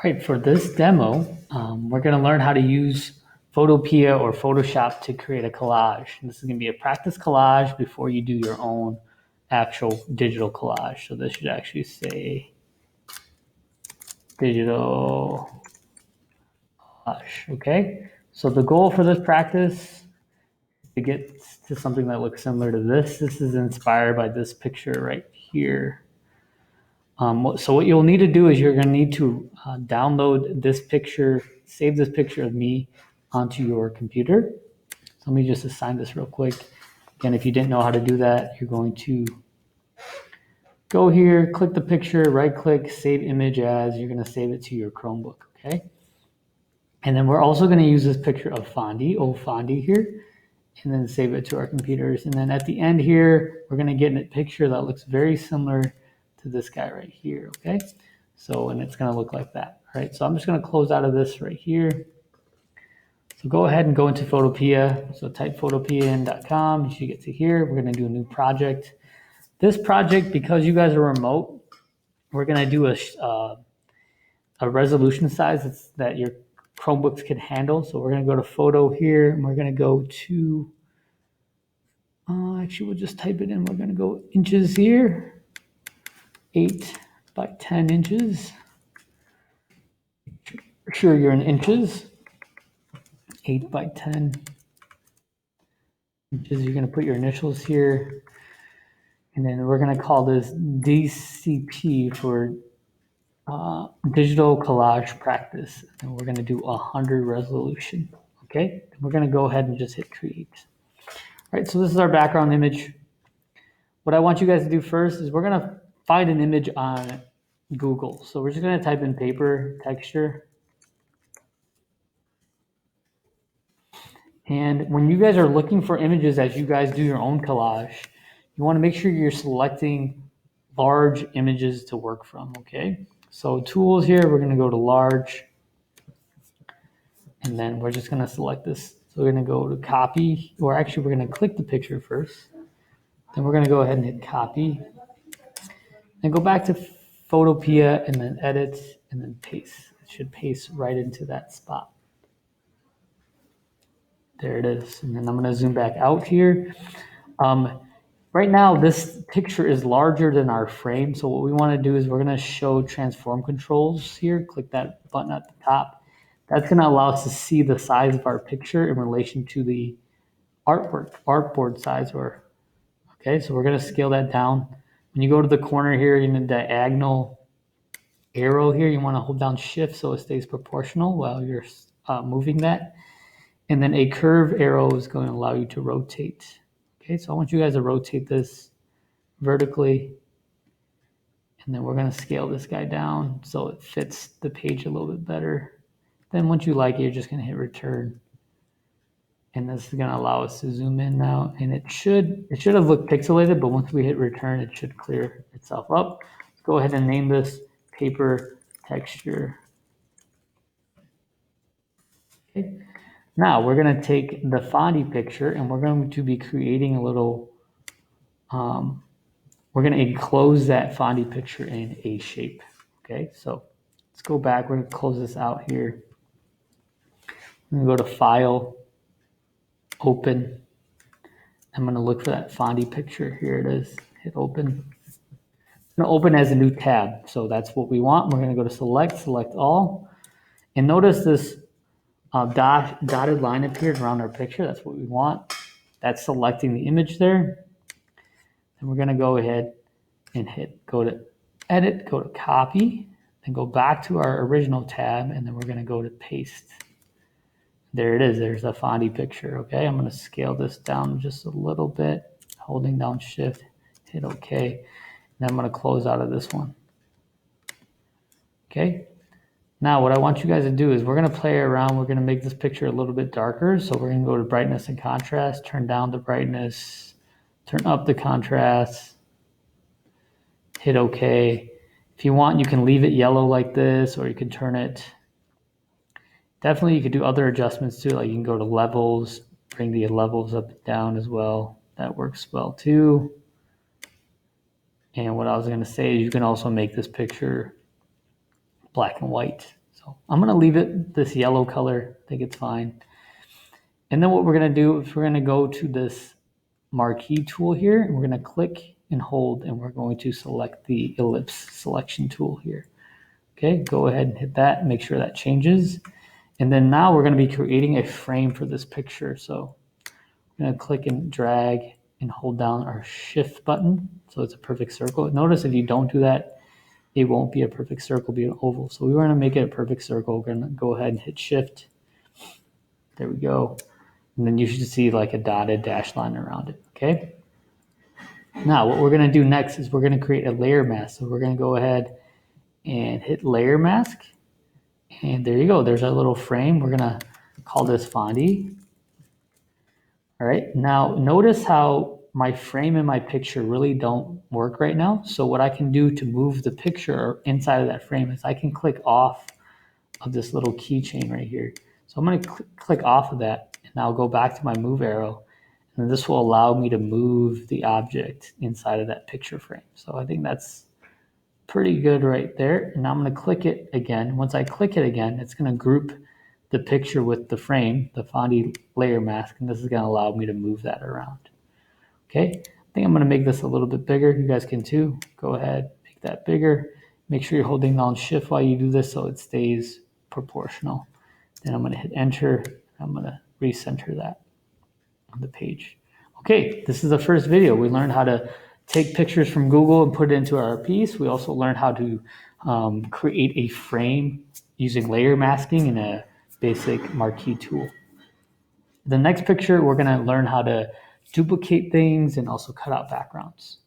right, for this demo, we're going to learn how to use PhotoPea or Photoshop to create a collage. And this is going to be a practice collage before you do your own actual digital collage. So this should actually say digital collage, okay? So the goal for this practice is to get to something that looks similar to this. This is inspired by this picture right here. So what you'll need to do is you're going to need to download this picture, save this picture of me onto your computer. So let me just assign this real quick. Again, if you didn't know how to do that, you're going to go here, click the picture, right click, save image as, you're going to save it to your Chromebook, okay? And then we're also going to use this picture of Fondy, old Fondy here, and then save it to our computers. And then at the end here, we're going to get a picture that looks very similar to this guy right here, okay? So, and it's going to look like that, all right? So I'm just going to close out of this right here. So go ahead and go into PhotoPea. So type photopea.com. You should get to here. We're going to do a new project. This project, because you guys are remote, we're going to do a resolution size that your Chromebooks can handle. So we're going to go to photo here, and we're going to go to, actually we'll just type it in. We're going to go inches here, 8 by 10 inches. Make sure you're in inches, 8 by 10 inches. You're going to put your initials here. And then we're going to call this DCP for digital collage practice. And we're going to do 100 resolution. Okay. And we're going to go ahead and just hit create. All right. So this is our background image. What I want you guys to do first is we're going to find an image on Google. So we're just going to type in paper texture. And when you guys are looking for images as you guys do your own collage, you want to make sure you're selecting large images to work from, okay? So tools here, we're going to go to large, and then we're just going to select this. So we're going to go to copy, or actually we're going to click the picture first. Then we're going to go ahead and hit copy. Then go back to PhotoPea and then edit and then paste. It should paste right into that spot. There it is. And then I'm going to zoom back out here. Right now, this picture is larger than our frame. So what we want to do is we're going to show transform controls here. Click that button at the top. That's going to allow us to see the size of our picture in relation to the artboard size. Okay, so we're going to scale that down. When you go to the corner here in the diagonal arrow here, you want to hold down shift so it stays proportional while you're moving that. And then a curve arrow is going to allow you to rotate. Okay, so I want you guys to rotate this vertically. And then we're going to scale this guy down so it fits the page a little bit better. Then once you like it, you're just going to hit return. And this is going to allow us to zoom in now. And it should have looked pixelated, but once we hit return, it should clear itself up. Let's go ahead and name this paper texture. Okay. Now we're going to take the Fondy picture and we're going to be creating a little, we're going to enclose that Fondy picture in a shape. Okay, so let's go back. We're going to close this out here. I'm going to go to File, Open. I'm going to look for that Fondy picture. Here it is. Hit Open. It's going to open as a new tab. So that's what we want. We're going to go to Select All. And notice this dotted line appears around our picture. That's what we want. That's selecting the image there. And we're going to go ahead and go to Edit, go to Copy, and go back to our original tab, and then we're going to go to Paste. There it is. There's the Fondy picture. Okay, I'm going to scale this down just a little bit, holding down Shift, hit OK. And I'm going to close out of this one. Okay. Now, what I want you guys to do is we're going to play around. We're going to make this picture a little bit darker. So we're going to go to brightness and contrast, turn down the brightness, turn up the contrast, hit OK. If you want, you can leave it yellow like this, or you can turn it. Definitely, you could do other adjustments too. Like you can go to levels, bring the levels up and down as well. That works well too. And what I was going to say is you can also make this picture black and white. So So I'm going to leave it this yellow color. I think it's fine. And then what we're going to do is we're going to go to this marquee tool here, and we're going to click and hold, and we're going to select the ellipse selection tool here. Okay, go ahead and hit that, make sure that changes. And then now we're going to be creating a frame for this picture. So I'm going to click and drag and hold down our shift button so it's a perfect circle. Notice if you don't do that, it won't be a perfect circle, it'll be an oval. So we want to make it a perfect circle. We're going to go ahead and hit shift. There we go. And then you should see like a dotted dash line around it. Okay. Now what we're going to do next is we're going to create a layer mask. So we're going to go ahead and hit layer mask. And there you go. There's our little frame. We're going to call this Fondy. All right. Now notice how my frame and my picture really don't work right now. So what I can do to move the picture inside of that frame is I can click off of this little keychain right here. So I'm going to click off of that, and I'll go back to my move arrow, and this will allow me to move the object inside of that picture frame. So I think that's pretty good right there. And now I'm going to click it again. Once I click it again, it's going to group the picture with the frame, the Fondy layer mask, and this is going to allow me to move that around. Okay, I think I'm going to make this a little bit bigger. You guys can too. Go ahead, make that bigger. Make sure you're holding down shift while you do this so it stays proportional. Then I'm going to hit enter. I'm going to recenter that on the page. Okay, this is the first video. We learned how to take pictures from Google and put it into our piece. We also learned how to create a frame using layer masking and a basic marquee tool. The next picture, we're going to learn how to duplicate things and also cut out backgrounds.